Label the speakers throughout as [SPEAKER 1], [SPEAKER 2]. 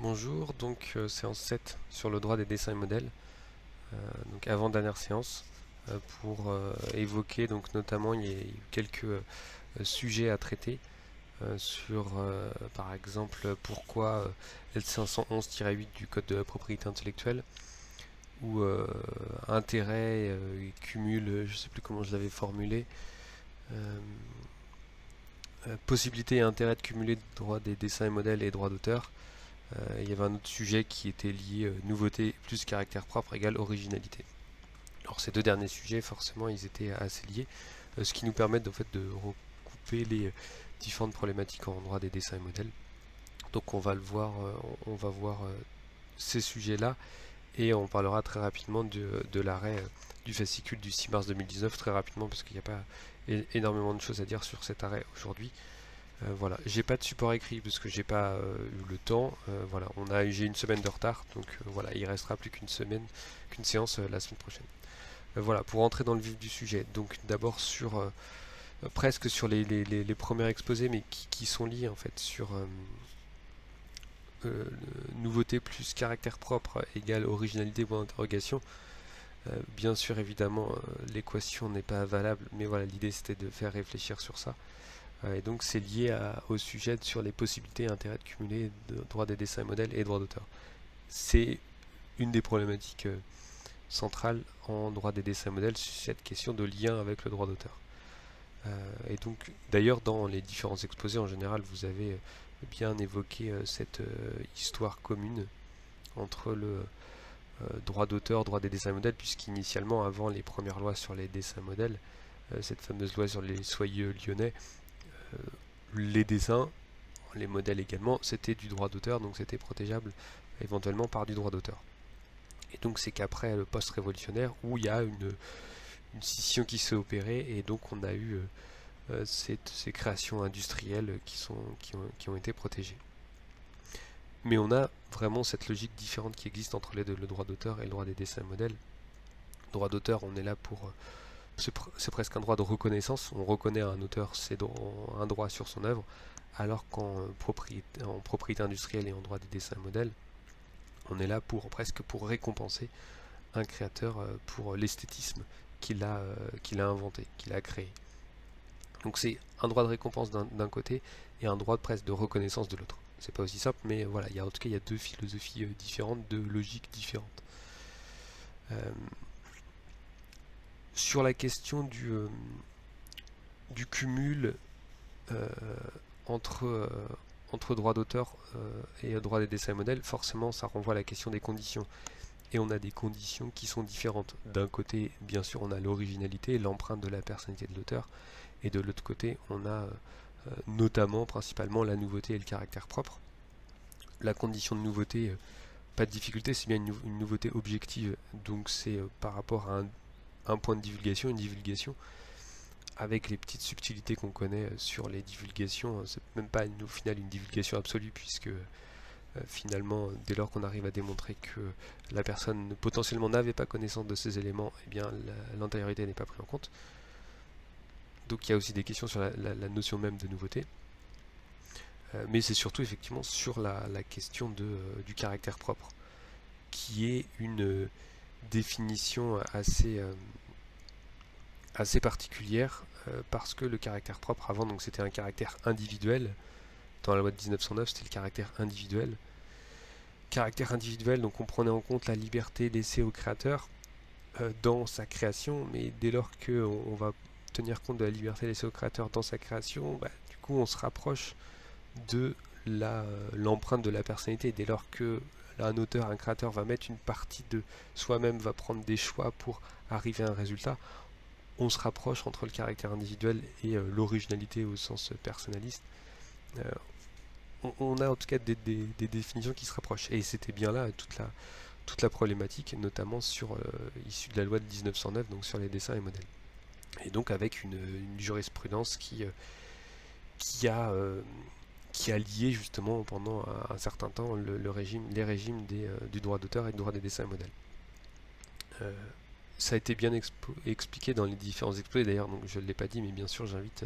[SPEAKER 1] Bonjour, donc séance 7 sur le droit des dessins et modèles, donc avant-dernière séance, pour évoquer donc notamment il y a eu quelques sujets à traiter sur par exemple pourquoi L511-8 du code de la propriété intellectuelle ou intérêt et cumul, je sais plus comment je l'avais formulé, euh, possibilité et intérêt de cumuler droit des dessins et modèles et droits d'auteur. Il y avait un autre sujet qui était lié nouveauté plus caractère propre égale originalité. Alors ces deux derniers sujets, forcément, ils étaient assez liés, ce qui nous permet en fait, de recouper les différentes problématiques en droit des dessins et modèles. Donc on va le voir, on va voir ces sujets-là et on parlera très rapidement de l'arrêt du fascicule du 6 mars 2019, très rapidement parce qu'il n'y a pas énormément de choses à dire sur cet arrêt aujourd'hui. Voilà, j'ai pas de support écrit parce que j'ai pas eu le temps. Voilà, j'ai une semaine de retard, donc voilà, il restera plus qu'une séance la semaine prochaine. Voilà, pour entrer dans le vif du sujet. Donc d'abord sur presque sur les premiers exposés, mais qui sont liés en fait sur nouveauté plus caractère propre égale originalité point d'interrogation. Bien sûr, évidemment, l'équation n'est pas valable, mais voilà, l'idée c'était de faire réfléchir sur ça. Et donc c'est lié au sujet sur les possibilités et intérêts de cumuler de droits des dessins et modèles et droits d'auteur. C'est une des problématiques centrales en droit des dessins et modèles, cette question de lien avec le droit d'auteur. Et donc d'ailleurs dans les différents exposés en général vous avez bien évoqué cette histoire commune entre le droit d'auteur, droit des dessins et modèles, puisqu'initialement avant les premières lois sur les dessins et modèles, cette fameuse loi sur les soyeux lyonnais, euh, les dessins, les modèles également, c'était du droit d'auteur, donc c'était protégeable éventuellement par du droit d'auteur. Et donc c'est qu'après le post-révolutionnaire, où il y a une scission qui s'est opérée, et donc on a eu ces créations industrielles qui ont été protégées. Mais on a vraiment cette logique différente qui existe entre les deux, le droit d'auteur et le droit des dessins modèles. Le droit d'auteur, on est là pour... c'est presque un droit de reconnaissance, on reconnaît à un auteur un droit sur son œuvre, alors en propriété industrielle et en droit des dessins modèles, on est là presque pour récompenser un créateur pour l'esthétisme qu'il a inventé, qu'il a créé. Donc c'est un droit de récompense d'un côté et un droit de presque de reconnaissance de l'autre. C'est pas aussi simple, mais voilà, en tout cas il y a deux philosophies différentes, deux logiques différentes. Euh, sur la question du cumul euh, entre, entre droit d'auteur et droit des dessins et modèles, forcément ça renvoie à la question des conditions. Et on a des conditions qui sont différentes. D'un côté, bien sûr, on a l'originalité, l'empreinte de la personnalité de l'auteur, et de l'autre côté, on a notamment, principalement, la nouveauté et le caractère propre. La condition de nouveauté, pas de difficulté, c'est bien une nouveauté objective, donc c'est par rapport à un point de divulgation, une divulgation, avec les petites subtilités qu'on connaît sur les divulgations. C'est même pas au final une divulgation absolue, puisque finalement, dès lors qu'on arrive à démontrer que la personne potentiellement n'avait pas connaissance de ces éléments, eh bien l'antériorité n'est pas prise en compte. Donc il y a aussi des questions sur la notion même de nouveauté. Mais c'est surtout effectivement sur la question du caractère propre, qui est une définition assez particulière, parce que le caractère propre, avant, donc c'était un caractère individuel. Dans la loi de 1909, c'était le caractère individuel. Caractère individuel, donc on prenait en compte la liberté laissée au créateur dans sa création, mais dès lors qu'on va tenir compte de la liberté laissée au créateur dans sa création, bah, du coup on se rapproche de l'empreinte de la personnalité. Dès lors que un auteur, un créateur va mettre une partie de soi-même, va prendre des choix pour arriver à un résultat, on se rapproche entre le caractère individuel et l'originalité au sens personnaliste. Euh, on a en tout cas des définitions qui se rapprochent. Et c'était bien là toute la problématique, notamment issue de la loi de 1909, donc sur les dessins et modèles. Et donc avec une jurisprudence qui a qui a lié justement pendant un certain temps les régimes du droit d'auteur et du droit des dessins et modèles. Euh, Ça a été bien expliqué dans les différents exposés d'ailleurs, donc je ne l'ai pas dit, mais bien sûr j'invite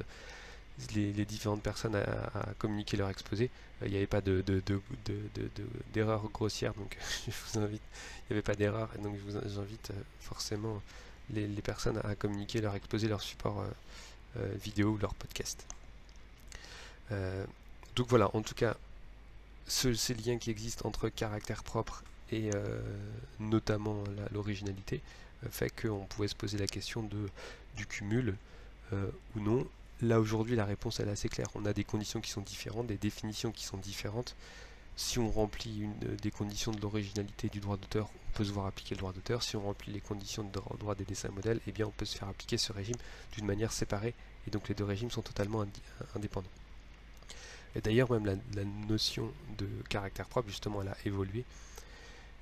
[SPEAKER 1] les différentes personnes à communiquer leur exposé. Il n'y avait pas d'erreur grossière, donc je vous invite, il n'y avait pas d'erreur, donc j'invite forcément les personnes à communiquer leur exposé, leur support vidéo ou leur podcast. Donc voilà, en tout cas, ces liens qui existent entre caractère propre et notamment l'originalité fait qu'on pouvait se poser la question du cumul ou non. Là aujourd'hui la réponse elle est assez claire, on a des conditions qui sont différentes, des définitions qui sont différentes. Si on remplit des conditions de l'originalité du droit d'auteur, on peut se voir appliquer le droit d'auteur. Si on remplit les conditions de droit des dessins modèles, eh bien on peut se faire appliquer ce régime d'une manière séparée, et donc les deux régimes sont totalement indépendants. Et d'ailleurs même la notion de caractère propre justement elle a évolué,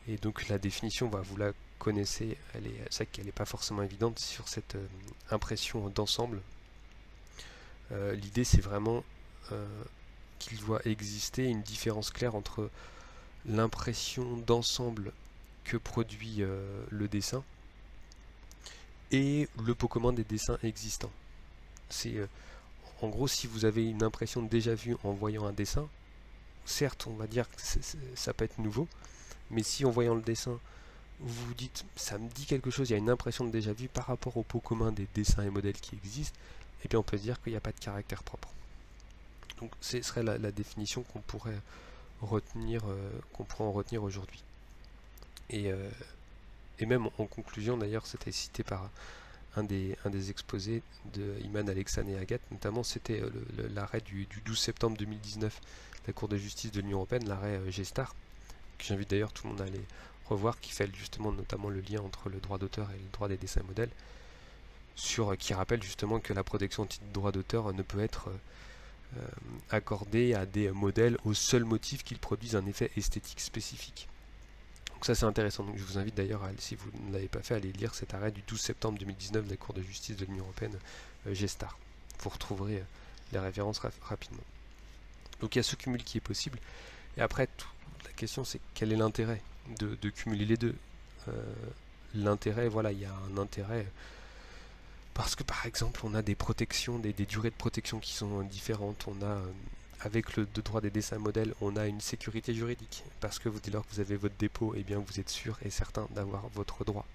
[SPEAKER 1] et donc la définition, vous la connaissez, c'est vrai qu'elle n'est pas forcément évidente sur cette impression d'ensemble. L'idée c'est vraiment qu'il doit exister une différence claire entre l'impression d'ensemble que produit le dessin et le pot commun des dessins existants. C'est en gros, si vous avez une impression de déjà vu en voyant un dessin, certes on va dire que ça peut être nouveau, mais si en voyant le dessin vous vous dites ça me dit quelque chose, il y a une impression de déjà vu par rapport au pot commun des dessins et modèles qui existent, et bien on peut se dire qu'il n'y a pas de caractère propre. Donc ce serait la définition qu'on pourrait en retenir aujourd'hui. Et même en conclusion, d'ailleurs, c'était cité par un des exposés de Iman Alexan et Agathe, notamment c'était l'arrêt du 12 septembre 2019 de la Cour de justice de l'Union européenne, l'arrêt Gestar, que j'invite d'ailleurs tout le monde à aller revoir, qui fait justement notamment le lien entre le droit d'auteur et le droit des dessins modèles, qui rappelle justement que la protection au titre de droit d'auteur ne peut être accordée à des modèles au seul motif qu'ils produisent un effet esthétique spécifique. Donc ça c'est intéressant, donc je vous invite d'ailleurs, si vous ne l'avez pas fait, à aller lire cet arrêt du 12 septembre 2019 de la Cour de justice de l'Union européenne, Gestar. Vous retrouverez les références rapidement. Donc il y a ce cumul qui est possible, et après la question c'est quel est l'intérêt de cumuler les deux. L'intérêt, voilà, il y a un intérêt parce que par exemple on a des protections, des durées de protection qui sont différentes, on a avec le droit des dessins modèles, on a une sécurité juridique, parce que dès lors que vous avez votre dépôt, eh bien vous êtes sûr et certain d'avoir votre droit.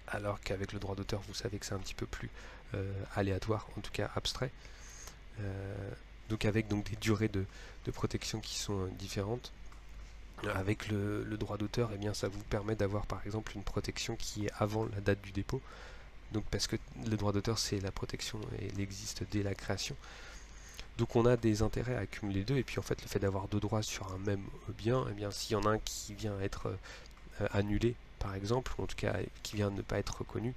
[SPEAKER 1] Alors qu'avec le droit d'auteur, vous savez que c'est un petit peu plus aléatoire, en tout cas abstrait. Donc avec des durées de protection qui sont différentes. Avec le droit d'auteur, eh bien ça vous permet d'avoir par exemple une protection qui est avant la date du dépôt. Donc parce que le droit d'auteur, c'est la protection et elle existe dès la création. Donc on a des intérêts à accumuler deux, et puis en fait le fait d'avoir deux droits sur un même bien, eh bien s'il y en a un qui vient être annulé par exemple, ou en tout cas qui vient ne pas être reconnu,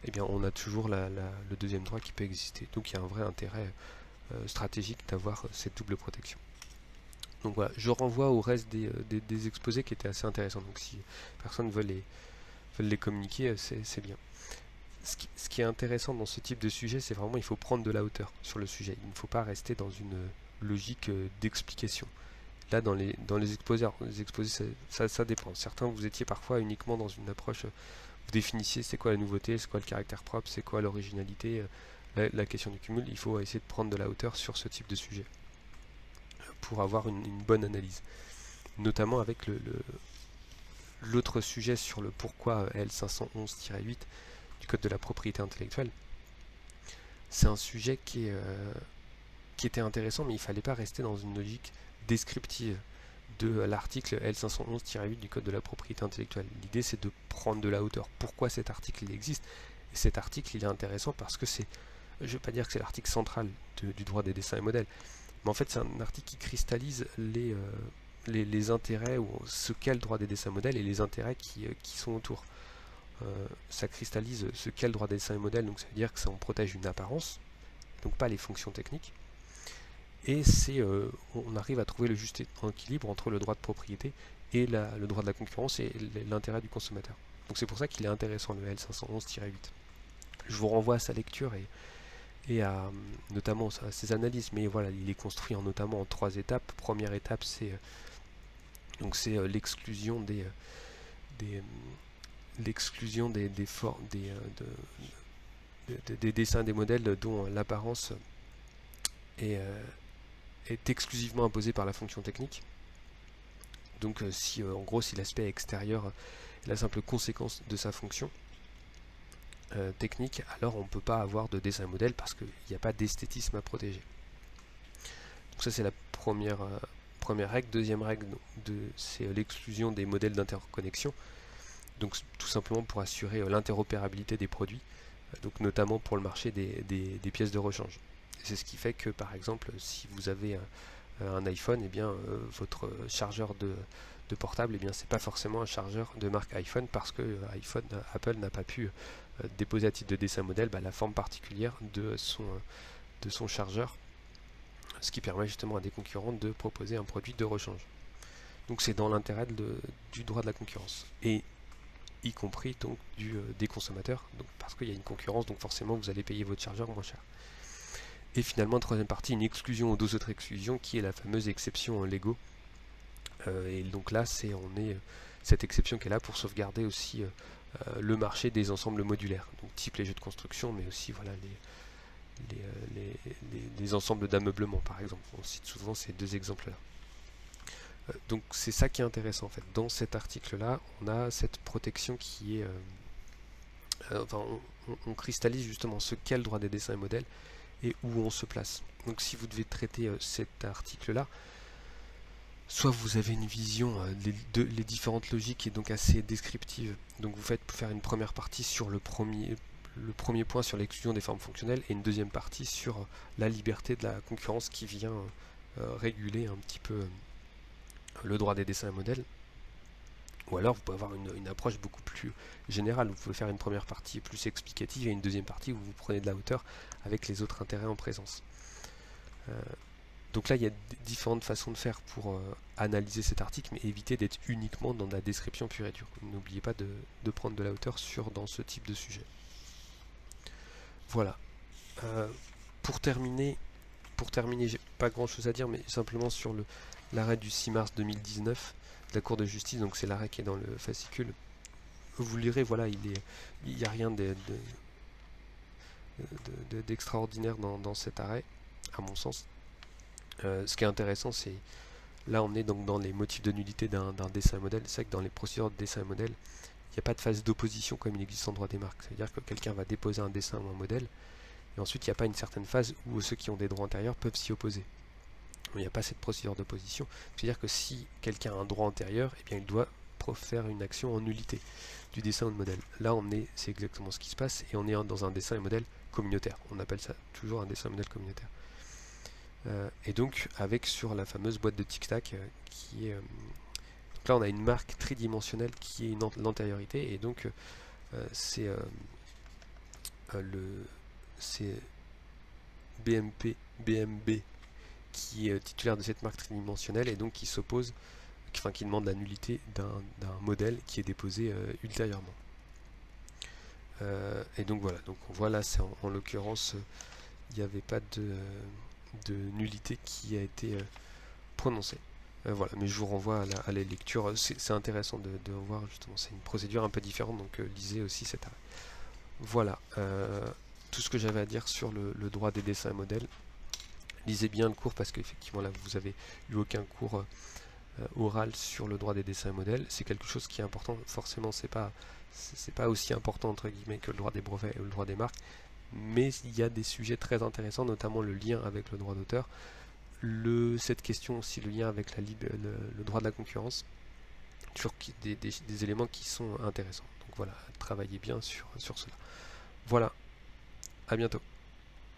[SPEAKER 1] eh bien on a toujours le deuxième droit qui peut exister. Donc il y a un vrai intérêt stratégique d'avoir cette double protection. Donc voilà, je renvoie au reste des exposés qui étaient assez intéressants, donc si personne veut les communiquer, c'est bien. Ce qui est intéressant dans ce type de sujet, c'est vraiment il faut prendre de la hauteur sur le sujet. Il ne faut pas rester dans une logique d'explication. Là, dans les exposés, ça dépend. Certains, vous étiez parfois uniquement dans une approche, vous définissiez c'est quoi la nouveauté, c'est quoi le caractère propre, c'est quoi l'originalité, la question du cumul. Il faut essayer de prendre de la hauteur sur ce type de sujet pour avoir une bonne analyse. Notamment avec l'autre sujet sur le pourquoi L511-8 du code de la propriété intellectuelle. C'est un sujet qui était intéressant, mais il ne fallait pas rester dans une logique descriptive de l'article L511-8 du code de la propriété intellectuelle. L'idée c'est de prendre de la hauteur. Pourquoi cet article il existe? Et cet article il est intéressant parce que c'est, je ne vais pas dire que c'est l'article central du droit des dessins et modèles, mais en fait c'est un article qui cristallise les intérêts, ou ce qu'est le droit des dessins et modèles et les intérêts qui sont autour. Ça cristallise ce qu'est le droit des dessins et modèles, donc ça veut dire que ça en protège une apparence, donc pas les fonctions techniques, et on arrive à trouver le juste équilibre entre le droit de propriété et le droit de la concurrence et l'intérêt du consommateur. Donc c'est pour ça qu'il est intéressant le L511-8. Je vous renvoie à sa lecture et à notamment à ses analyses, mais voilà, il est construit notamment en 3 étapes. Première étape, c'est l'exclusion des dessins des modèles dont l'apparence est exclusivement imposé par la fonction technique. Donc si en gros si l'aspect extérieur est la simple conséquence de sa fonction technique, alors on ne peut pas avoir de dessin modèle parce qu'il n'y a pas d'esthétisme à protéger. Donc ça c'est la première règle. Deuxième règle, c'est l'exclusion des modèles d'interconnexion. Donc tout simplement pour assurer l'interopérabilité des produits, donc notamment pour le marché des pièces de rechange. C'est ce qui fait que par exemple si vous avez un iPhone, et bien votre chargeur de portable, et bien c'est pas forcément un chargeur de marque iPhone parce que Apple n'a pas pu déposer à titre de dessin modèle la forme particulière de son chargeur, ce qui permet justement à des concurrents de proposer un produit de rechange. Donc c'est dans l'intérêt du droit de la concurrence, et y compris donc des consommateurs, donc parce qu'il y a une concurrence, donc forcément vous allez payer votre chargeur moins cher. Et finalement, troisième partie, une exclusion aux deux autres exclusions, qui est la fameuse exception Lego. Et donc là, cette exception qui est là pour sauvegarder aussi le marché des ensembles modulaires, donc type les jeux de construction, mais aussi voilà les ensembles d'ameublement par exemple. On cite souvent ces deux exemples-là. Donc c'est ça qui est intéressant en fait. Dans cet article-là, on a cette protection qui est... on cristallise justement ce qu'est le droit des dessins et modèles et où on se place. Donc si vous devez traiter cet article-là, soit vous avez une vision, les différentes logiques et donc assez descriptive. Donc vous faites faire une première partie sur le premier point sur l'exclusion des formes fonctionnelles et une deuxième partie sur la liberté de la concurrence qui vient réguler un petit peu le droit des dessins et modèles. Ou alors vous pouvez avoir une approche beaucoup plus générale. Vous pouvez faire une première partie plus explicative et une deuxième partie où vous prenez de la hauteur avec les autres intérêts en présence. Donc là, il y a différentes façons de faire pour analyser cet article, mais éviter d'être uniquement dans la description pure et dure. N'oubliez pas de prendre de la hauteur dans ce type de sujet. Voilà. Pour terminer, j'ai pas grand chose à dire, mais simplement sur l'arrêt du 6 mars 2019 de la Cour de justice, donc c'est l'arrêt qui est dans le fascicule. Vous lirez, voilà, il n'y a rien d'extraordinaire dans cet arrêt, à mon sens. Ce qui est intéressant, c'est là on est donc dans les motifs de nullité d'un dessin modèle. C'est vrai que dans les procédures de dessin modèle, il n'y a pas de phase d'opposition comme il existe en droit des marques. C'est-à-dire que quelqu'un va déposer un dessin ou un modèle, et ensuite il n'y a pas une certaine phase où ceux qui ont des droits antérieurs peuvent s'y opposer. Il n'y a pas cette procédure d'opposition. C'est-à-dire que si quelqu'un a un droit antérieur, eh bien il doit faire une action en nullité du dessin ou de modèle. Là c'est exactement ce qui se passe, et on est dans un dessin et modèle communautaire. On appelle ça toujours un dessin et modèle communautaire. Et donc avec sur la fameuse boîte de tic-tac qui est... donc là on a une marque tridimensionnelle qui est l'antériorité, et donc c'est BMB qui est titulaire de cette marque tridimensionnelle, et donc qui s'oppose, qui demande la nullité d'un modèle qui est déposé ultérieurement. Et donc voilà, donc on voit là, c'est en l'occurrence il n'y avait pas de nullité qui a été prononcée. Voilà, mais je vous renvoie à la lecture. C'est intéressant de voir justement, c'est une procédure un peu différente, donc lisez aussi cet arrêt. Voilà, tout ce que j'avais à dire sur le droit des dessins et modèles. Lisez bien le cours parce qu'effectivement là vous avez eu aucun cours oral sur le droit des dessins et modèles. C'est quelque chose qui est important. Forcément c'est pas aussi important entre guillemets que le droit des brevets et le droit des marques, mais il y a des sujets très intéressants, notamment le lien avec le droit d'auteur, cette question aussi, le lien avec le droit de la concurrence, sur des éléments qui sont intéressants. Donc voilà, travaillez bien sur cela. Voilà, à bientôt.